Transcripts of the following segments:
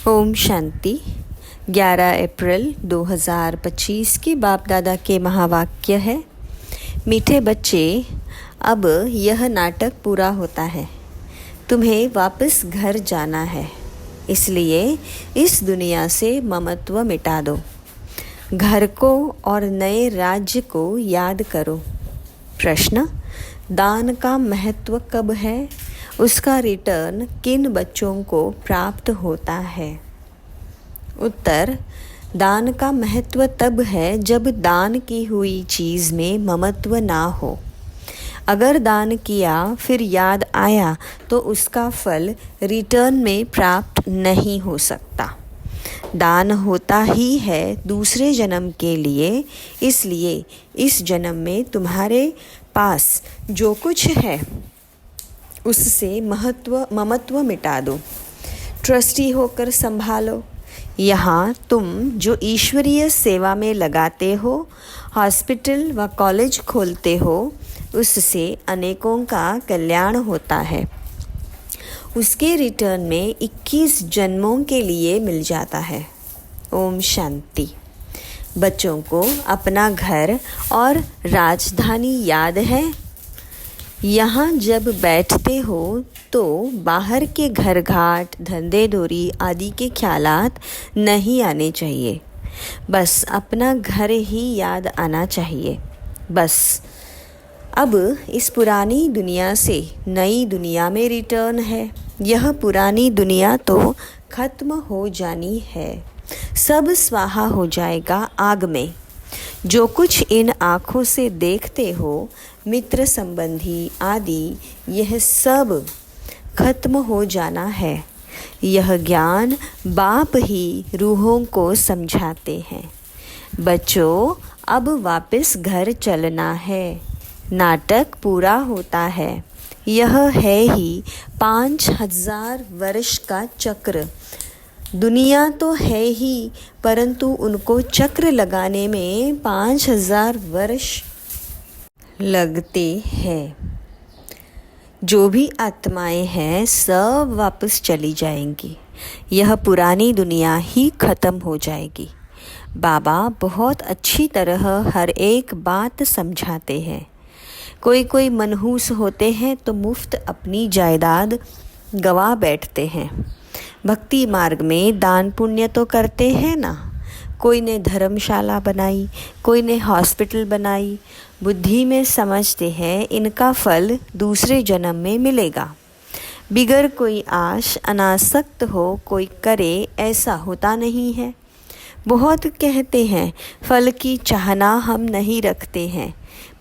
ओम शांति। 11 अप्रैल 2025 की बाप दादा के महावाक्य है। मीठे बच्चे, अब यह नाटक पूरा होता है। तुम्हें वापस घर जाना है, इसलिए इस दुनिया से ममत्व मिटा दो। घर को और नए राज्य को याद करो। प्रश्न: दान का महत्व कब है? उसका रिटर्न किन बच्चों को प्राप्त होता है? उत्तर: दान का महत्व तब है जब दान की हुई चीज़ में ममत्व ना हो। अगर दान किया फिर याद आया तो उसका फल रिटर्न में प्राप्त नहीं हो सकता। दान होता ही है दूसरे जन्म के लिए, इसलिए इस जन्म में तुम्हारे पास जो कुछ है उससे ममत्व मिटा दो। ट्रस्टी होकर संभालो। यहाँ तुम जो ईश्वरीय सेवा में लगाते हो, हॉस्पिटल व कॉलेज खोलते हो, उससे अनेकों का कल्याण होता है। उसके रिटर्न में 21 जन्मों के लिए मिल जाता है। ओम शांति। बच्चों को अपना घर और राजधानी याद है। यहाँ जब बैठते हो तो बाहर के घर घाट, धंधे धोरी आदि के ख्यालात नहीं आने चाहिए। बस अपना घर ही याद आना चाहिए। बस अब इस पुरानी दुनिया से नई दुनिया में रिटर्न है। यह पुरानी दुनिया तो खत्म हो जानी है। सब स्वाहा हो जाएगा आग में। जो कुछ इन आँखों से देखते हो, मित्र संबंधी आदि, यह सब खत्म हो जाना है। यह ज्ञान बाप ही रूहों को समझाते हैं। बच्चों, अब वापस घर चलना है। नाटक पूरा होता है। यह है ही 5000 वर्ष का चक्र। दुनिया तो है ही, परंतु उनको चक्र लगाने में 5000 वर्ष लगते हैं। जो भी आत्माएं हैं सब वापस चली जाएंगी। यह पुरानी दुनिया ही खत्म हो जाएगी। बाबा बहुत अच्छी तरह हर एक बात समझाते हैं। कोई मनहूस होते हैं तो मुफ्त अपनी जायदाद गवा बैठते हैं। भक्ति मार्ग में दान पुण्य तो करते हैं ना। कोई ने धर्मशाला बनाई, कोई ने हॉस्पिटल बनाई। बुद्धि में समझते हैं इनका फल दूसरे जन्म में मिलेगा। बिगर कोई आश अनासक्त हो कोई करे, ऐसा होता नहीं है। बहुत कहते हैं फल की चाहना हम नहीं रखते हैं,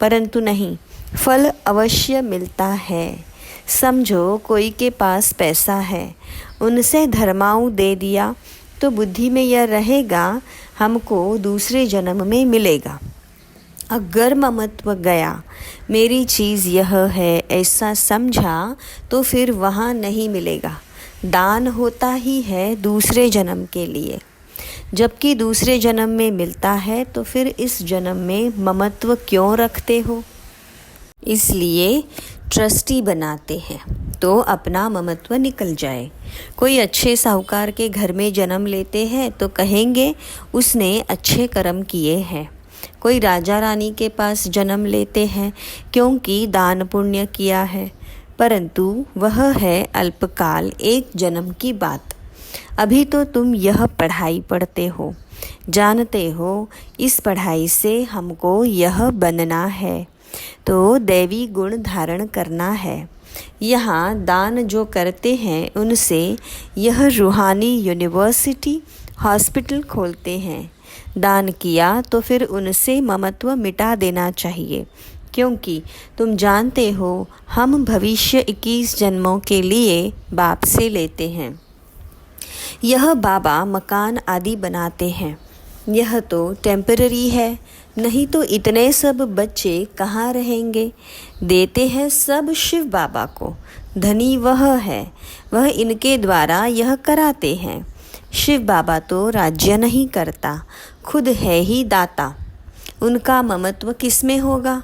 परंतु नहीं, फल अवश्य मिलता है। समझो कोई के पास पैसा है, उनसे धर्माऊ दे दिया तो बुद्धि में यह रहेगा हमको दूसरे जन्म में मिलेगा। अगर ममत्व गया, मेरी चीज़ यह है ऐसा समझा, तो फिर वहाँ नहीं मिलेगा। दान होता ही है दूसरे जन्म के लिए। जबकि दूसरे जन्म में मिलता है तो फिर इस जन्म में ममत्व क्यों रखते हो? इसलिए ट्रस्टी बनाते हैं तो अपना ममत्व निकल जाए। कोई अच्छे साहूकार के घर में जन्म लेते हैं तो कहेंगे उसने अच्छे कर्म किए हैं। कोई राजा रानी के पास जन्म लेते हैं क्योंकि दान पुण्य किया है, परंतु वह है अल्पकाल, एक जन्म की बात। अभी तो तुम यह पढ़ाई पढ़ते हो, जानते हो इस पढ़ाई से हमको यह बनना है, तो दैवी गुण धारण करना है। यहाँ दान जो करते हैं उनसे यह रूहानी यूनिवर्सिटी, हॉस्पिटल खोलते हैं। दान किया तो फिर उनसे ममत्व मिटा देना चाहिए, क्योंकि तुम जानते हो हम भविष्य 21 जन्मों के लिए बाप से लेते हैं। यह बाबा मकान आदि बनाते हैं। यह तो टेम्पररी है, नहीं तो इतने सब बच्चे कहाँ रहेंगे। देते हैं सब शिव बाबा को। धनी वह है, वह इनके द्वारा यह कराते हैं। शिव बाबा तो राज्य नहीं करता, खुद है ही दाता। उनका ममत्व किस में होगा?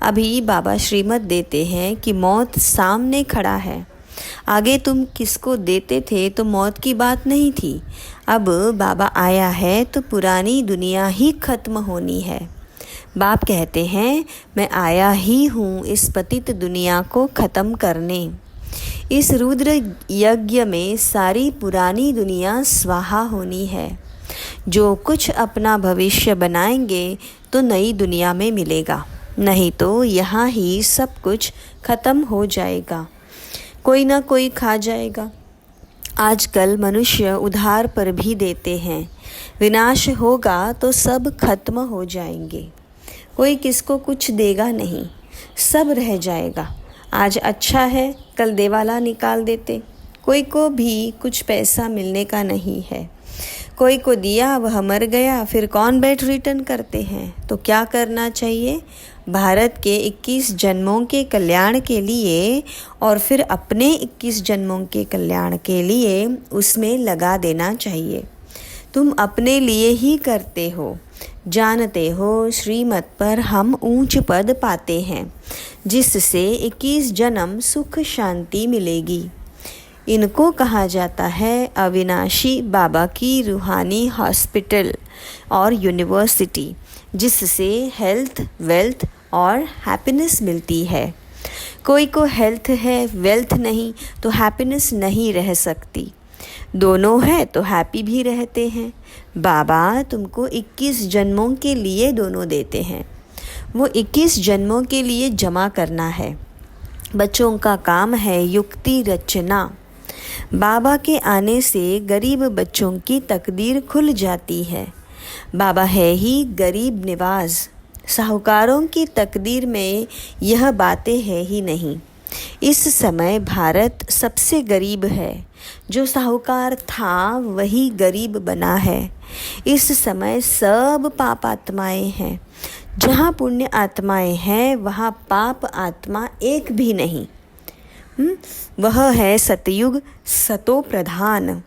अभी बाबा श्रीमत देते हैं कि मौत सामने खड़ा है। आगे तुम किसको देते थे तो मौत की बात नहीं थी। अब बाबा आया है तो पुरानी दुनिया ही खत्म होनी है। बाप कहते हैं मैं आया ही हूँ इस पतित दुनिया को ख़त्म करने। इस रुद्र यज्ञ में सारी पुरानी दुनिया स्वाहा होनी है। जो कुछ अपना भविष्य बनाएंगे तो नई दुनिया में मिलेगा, नहीं तो यहाँ ही सब कुछ खत्म हो जाएगा, कोई ना कोई खा जाएगा। आजकल मनुष्य उधार पर भी देते हैं। विनाश होगा तो सब खत्म हो जाएंगे, कोई किसको कुछ देगा नहीं, सब रह जाएगा। आज अच्छा है कल देवाला निकाल देते, कोई को भी कुछ पैसा मिलने का नहीं है। कोई को दिया वह मर गया, फिर कौन बैठ रिटर्न करते हैं। तो क्या करना चाहिए? भारत के 21 जन्मों के कल्याण के लिए और फिर अपने 21 जन्मों के कल्याण के लिए उसमें लगा देना चाहिए। तुम अपने लिए ही करते हो, जानते हो श्रीमत पर हम ऊंच पद पाते हैं, जिससे 21 जन्म सुख शांति मिलेगी। इनको कहा जाता है अविनाशी बाबा की रूहानी हॉस्पिटल और यूनिवर्सिटी, जिससे हेल्थ, वेल्थ और हैप्पीनेस मिलती है। कोई को हेल्थ है, वेल्थ नहीं तो हैप्पीनेस नहीं रह सकती। दोनों है तो हैप्पी भी रहते हैं। बाबा तुमको 21 जन्मों के लिए दोनों देते हैं, वो 21 जन्मों के लिए जमा करना है। बच्चों का काम है युक्ति रचना। बाबा के आने से गरीब बच्चों की तकदीर खुल जाती है। बाबा है ही गरीब निवाज। साहूकारों की तकदीर में यह बातें है ही नहीं। इस समय भारत सबसे गरीब है। जो साहूकार था वही गरीब बना है। इस समय सब पाप आत्माएं हैं। जहाँ पुण्य आत्माएं हैं वहाँ पाप आत्मा एक भी नहीं। वह है सतयुग सतो प्रधान,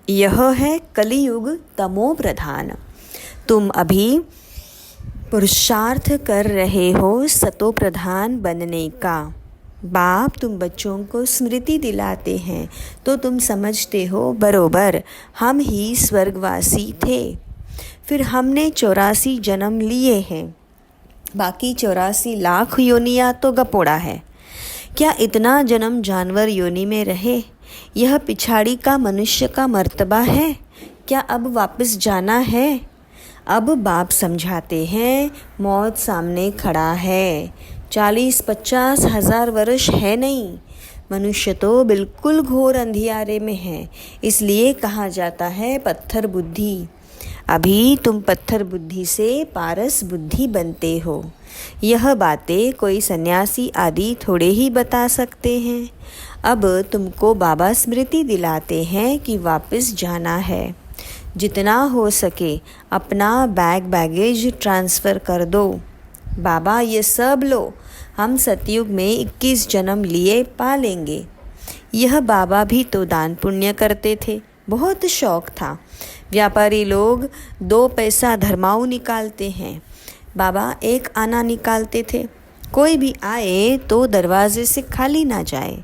यह है कलियुग तमो प्रधान। तुम अभी पुरुषार्थ कर रहे हो सतो प्रधान बनने का। बाप तुम बच्चों को स्मृति दिलाते हैं तो तुम समझते हो बरोबर हम ही स्वर्गवासी थे। फिर हमने 84 जन्म लिए हैं, बाकी 84 लाख योनियाँ तो गपोड़ा है। क्या इतना जन्म जानवर योनि में रहे? यह पिछाड़ी का मनुष्य का मर्तबा है। क्या अब वापस जाना है? अब बाप समझाते हैं मौत सामने खड़ा है। 40-50 हज़ार वर्ष है नहीं। मनुष्य तो बिल्कुल घोर अंधियारे में है, इसलिए कहा जाता है पत्थर बुद्धि। अभी तुम पत्थर बुद्धि से पारस बुद्धि बनते हो। यह बातें कोई सन्यासी आदि थोड़े ही बता सकते हैं। अब तुमको बाबा स्मृति दिलाते हैं कि वापस जाना है। जितना हो सके अपना बैगेज ट्रांसफ़र कर दो। बाबा ये सब लो, हम सतयुग में 21 जन्म लिए पा लेंगे। यह बाबा भी तो दान पुण्य करते थे, बहुत शौक था। व्यापारी लोग 2 पैसा धर्माऊ निकालते हैं, बाबा 1 आना निकालते थे। कोई भी आए तो दरवाजे से खाली ना जाए।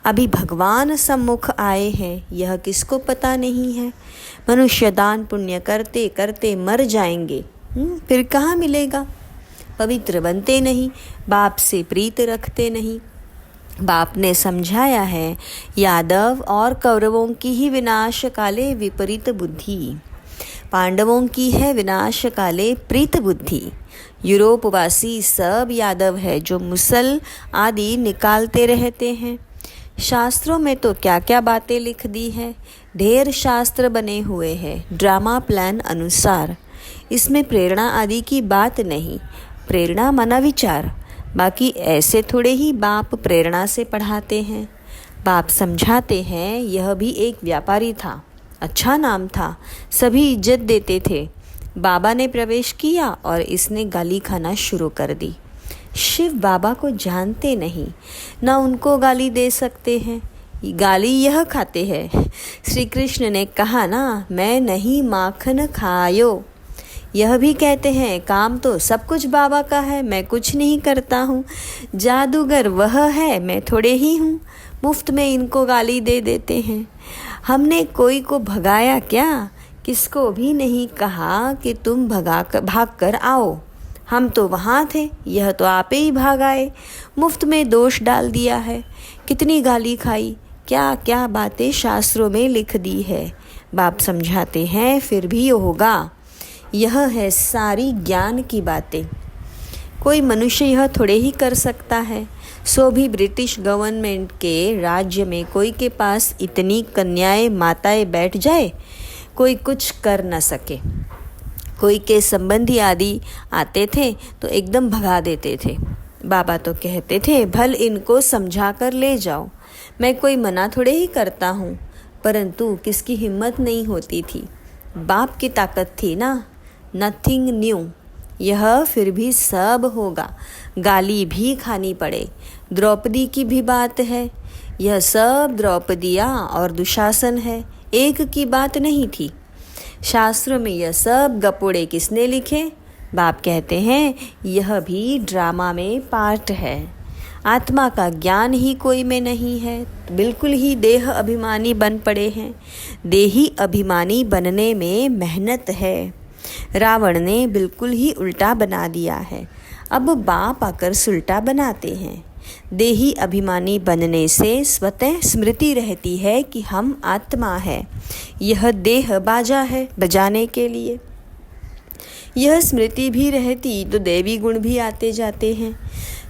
अभी भगवान सम्मुख आए हैं, यह किसको पता नहीं है। मनुष्य दान पुण्य करते करते मर जाएंगे, फिर कहाँ मिलेगा। पवित्र बनते नहीं, बाप से प्रीत रखते नहीं। बाप ने समझाया है यादव और कौरवों की ही विनाश काले विपरीत बुद्धि, पांडवों की है विनाश काले प्रीत बुद्धि। यूरोपवासी सब यादव है जो मुसल आदि निकालते रहते हैं। शास्त्रों में तो क्या क्या बातें लिख दी है। ढेर शास्त्र बने हुए हैं ड्रामा प्लान अनुसार। इसमें प्रेरणा आदि की बात नहीं, प्रेरणा माना विचार। बाकी ऐसे थोड़े ही बाप प्रेरणा से पढ़ाते हैं। बाप समझाते हैं यह भी एक व्यापारी था, अच्छा नाम था, सभी इज्जत देते थे। बाबा ने प्रवेश किया और इसने गाली खाना शुरू कर दी। शिव बाबा को जानते नहीं, ना उनको गाली दे सकते हैं, गाली यह खाते हैं। श्री कृष्ण ने कहा ना, मैं नहीं माखन खायो। यह भी कहते हैं काम तो सब कुछ बाबा का है, मैं कुछ नहीं करता हूँ। जादूगर वह है, मैं थोड़े ही हूँ। मुफ्त में इनको गाली दे देते हैं। हमने कोई को भगाया क्या? किसको भी नहीं कहा कि तुम भाग कर आओ। हम तो वहाँ थे, यह तो आप ही भाग आए। मुफ्त में दोष डाल दिया है। कितनी गाली खाई, क्या क्या बातें शास्त्रों में लिख दी है। बाप समझाते हैं फिर भी होगा। यह है सारी ज्ञान की बातें। कोई मनुष्य यह थोड़े ही कर सकता है। सो भी ब्रिटिश गवर्नमेंट के राज्य में कोई के पास इतनी कन्याएं माताएं बैठ जाए, कोई कुछ कर न सके। कोई के संबंधी आदि आते थे तो एकदम भगा देते थे। बाबा तो कहते थे भल इनको समझा कर ले जाओ। मैं कोई मना थोड़े ही करता हूँ, परंतु किसकी हिम्मत नहीं होती थी। बाप की ताकत थी ना। Nothing new. यह फिर भी सब होगा। गाली भी खानी पड़े। द्रौपदी की भी बात है। यह सब द्रौपदियाँ और दुशासन है, एक की बात नहीं थी। शास्त्रों में यह सब गपोड़े किसने लिखे? बाप कहते हैं यह भी ड्रामा में पार्ट है। आत्मा का ज्ञान ही कोई में नहीं है, बिल्कुल ही देह अभिमानी बन पड़े हैं। देही अभिमानी बनने में मेहनत है। रावण ने बिल्कुल ही उल्टा बना दिया है। अब बाप आकर सुलटा बनाते हैं। देही अभिमानी बनने से स्वतः स्मृति रहती है कि हम आत्मा है। यह देह बाजा है बजाने के लिए। यह स्मृति भी रहती तो देवी गुण भी आते जाते हैं।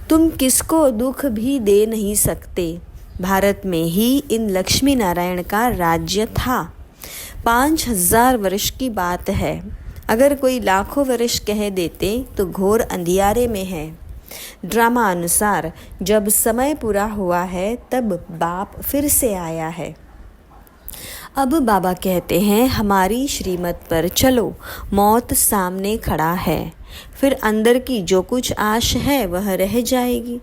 तुम किसको दुख भी दे नहीं सकते। भारत में ही इन लक्ष्मी नारायण का राज्य था। 5000 वर्ष की बात है। अगर कोई लाखों वर्ष कह देते तो घोर अंधियारे में है। ड्रामा अनुसार जब समय पूरा हुआ है तब बाप फिर से आया है। अब बाबा कहते हैं हमारी श्रीमत पर चलो, मौत सामने खड़ा है। फिर अंदर की जो कुछ आश है वह रह जाएगी।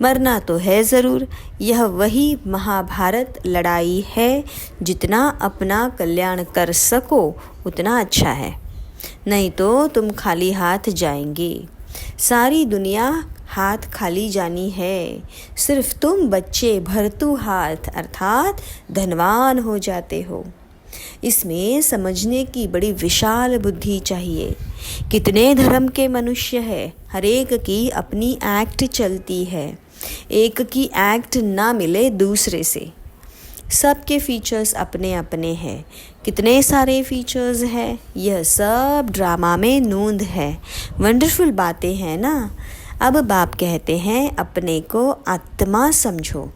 मरना तो है ज़रूर। यह वही महाभारत लड़ाई है। जितना अपना कल्याण कर सको उतना अच्छा है, नहीं तो तुम खाली हाथ जाएंगे। सारी दुनिया हाथ खाली जानी है। सिर्फ तुम बच्चे भरतू हाथ अर्थात धनवान हो जाते हो। इसमें समझने की बड़ी विशाल बुद्धि चाहिए। कितने धर्म के मनुष्य है, हर एक की अपनी एक्ट चलती है। एक की एक्ट ना मिले दूसरे से। सबके फीचर्स अपने अपने हैं। कितने सारे फीचर्स हैं, यह सब ड्रामा में नोंद है। वंडरफुल बातें हैं ना। अब बाप कहते हैं अपने को आत्मा समझो।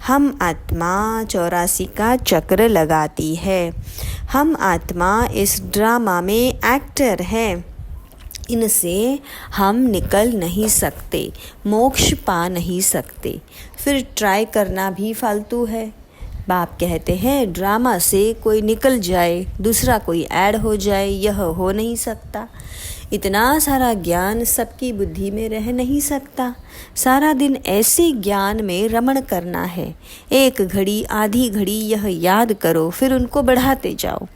हम आत्मा 84 का चक्र लगाती है। हम आत्मा इस ड्रामा में एक्टर है। इनसे हम निकल नहीं सकते, मोक्ष पा नहीं सकते। फिर ट्राई करना भी फालतू है। बाप कहते हैं ड्रामा से कोई निकल जाए, दूसरा कोई ऐड हो जाए, यह हो नहीं सकता। इतना सारा ज्ञान सबकी बुद्धि में रह नहीं सकता। सारा दिन ऐसे ज्ञान में रमण करना है। एक घड़ी आधी घड़ी यह याद करो, फिर उनको बढ़ाते जाओ।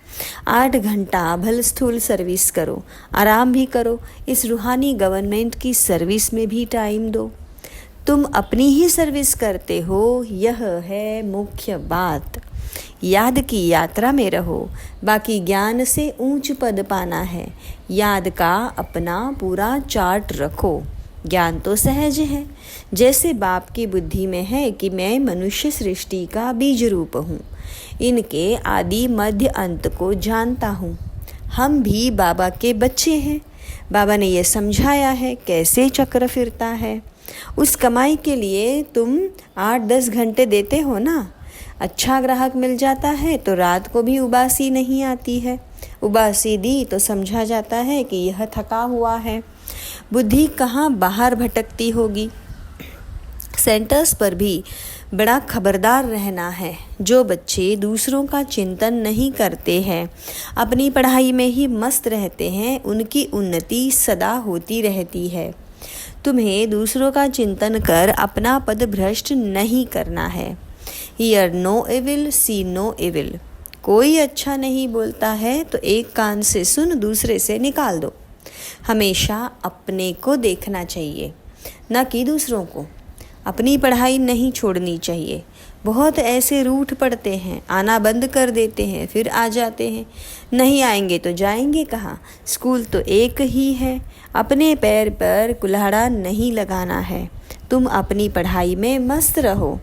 8 घंटा भल स्थूल सर्विस करो, आराम भी करो। इस रूहानी गवर्नमेंट की सर्विस में भी टाइम दो। तुम अपनी ही सर्विस करते हो, यह है मुख्य बात। याद की यात्रा में रहो। बाकी ज्ञान से ऊंच पद पाना है। याद का अपना पूरा चार्ट रखो। ज्ञान तो सहज है, जैसे बाप की बुद्धि में है कि मैं मनुष्य सृष्टि का बीज रूप हूँ। इनके आदि मध्य अंत को जानता हूँ। हम भी बाबा के बच्चे हैं। बाबा ने यह समझाया है कैसे चक्र फिरता है। उस कमाई के लिए तुम 8-10 घंटे देते हो ना। अच्छा ग्राहक मिल जाता है तो रात को भी उबासी नहीं आती है। उबासी दी तो समझा जाता है कि यह थका हुआ है। बुद्धि कहाँ बाहर भटकती होगी। सेंटर्स पर भी बड़ा खबरदार रहना है। जो बच्चे दूसरों का चिंतन नहीं करते हैं, अपनी पढ़ाई में ही मस्त रहते हैं, उनकी उन्नति सदा होती रहती है। तुम्हें दूसरों का चिंतन कर अपना पद भ्रष्ट नहीं करना है। Hear no evil, see no evil. कोई अच्छा नहीं बोलता है तो एक कान से सुन, दूसरे से निकाल दो। हमेशा अपने को देखना चाहिए, न कि दूसरों को। अपनी पढ़ाई नहीं छोड़नी चाहिए। बहुत ऐसे रूठ पड़ते हैं, आना बंद कर देते हैं, फिर आ जाते हैं। नहीं आएंगे तो जाएंगे कहाँ? स्कूल तो एक ही है। अपने पैर पर कुल्हाड़ा नहीं लगाना है। तुम अपनी पढ़ाई में मस्त रहो,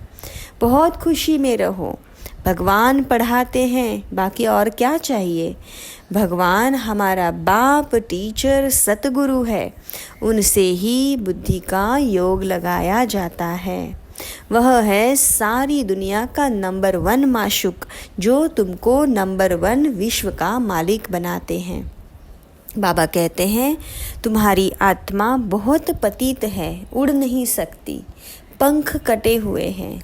बहुत खुशी में रहो। भगवान पढ़ाते हैं, बाकी और क्या चाहिए? भगवान हमारा बाप, टीचर, सतगुरु है। उनसे ही बुद्धि का योग लगाया जाता है। वह है सारी दुनिया का नंबर 1 माशूक, जो तुमको नंबर 1 विश्व का मालिक बनाते हैं। बाबा कहते हैं, तुम्हारी आत्मा बहुत पतित है, उड़ नहीं सकती, पंख कटे हुए हैं।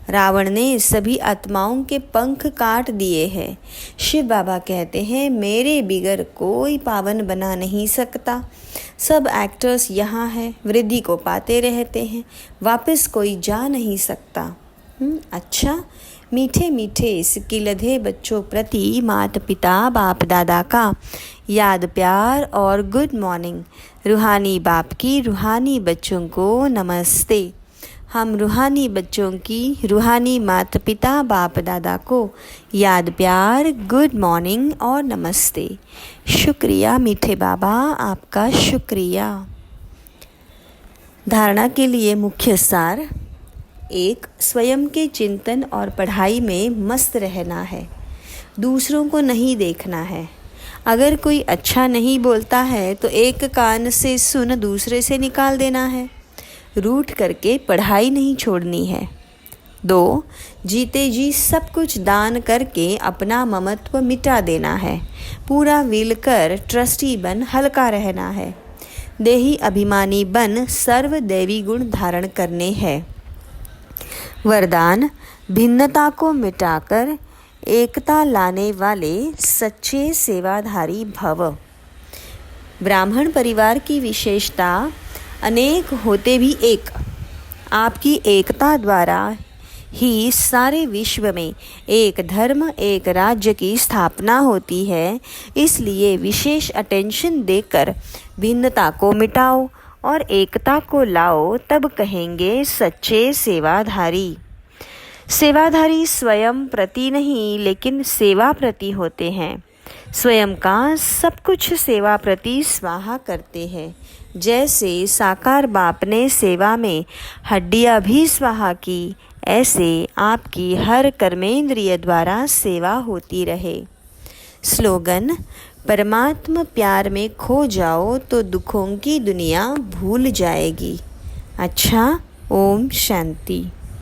रावण ने सभी आत्माओं के पंख काट दिए हैं। शिव बाबा कहते हैं, मेरे बिगर कोई पावन बना नहीं सकता। सब एक्टर्स यहाँ हैं, वृद्धि को पाते रहते हैं, वापस कोई जा नहीं सकता। अच्छा, मीठे मीठे सिकिलधे बच्चों प्रति माता पिता बाप दादा का याद प्यार और गुड मॉर्निंग। रूहानी बाप की रूहानी बच्चों को नमस्ते। हम रूहानी बच्चों की रूहानी माता पिता बाप दादा को याद प्यार, गुड मॉर्निंग और नमस्ते। शुक्रिया मीठे बाबा, आपका शुक्रिया। धारणा के लिए मुख्य सार: 1. स्वयं के चिंतन और पढ़ाई में मस्त रहना है। दूसरों को नहीं देखना है। अगर कोई अच्छा नहीं बोलता है तो एक कान से सुन दूसरे से निकाल देना है। रूठ करके पढ़ाई नहीं छोड़नी है। 2. जीते जी सब कुछ दान करके अपना ममत्व मिटा देना है। पूरा विल कर ट्रस्टी बन हल्का रहना है। देही अभिमानी बन सर्व दैवी गुण धारण करने हैं। वरदान: भिन्नता को मिटाकर एकता लाने वाले सच्चे सेवाधारी भव। ब्राह्मण परिवार की विशेषता अनेक होते भी एक। आपकी एकता द्वारा ही सारे विश्व में एक धर्म, एक राज्य की स्थापना होती है। इसलिए विशेष अटेंशन देकर भिन्नता को मिटाओ और एकता को लाओ, तब कहेंगे सच्चे सेवाधारी। सेवाधारी स्वयं प्रति नहीं, लेकिन सेवा प्रति होते हैं। स्वयं का सब कुछ सेवा प्रति स्वाहा करते हैं। जैसे साकार बाप ने सेवा में हड्डियां भी स्वाहा की, ऐसे आपकी हर कर्मेंद्रिय द्वारा सेवा होती रहे। स्लोगन: परमात्मा प्यार में खो जाओ तो दुखों की दुनिया भूल जाएगी। अच्छा, ओम शांति।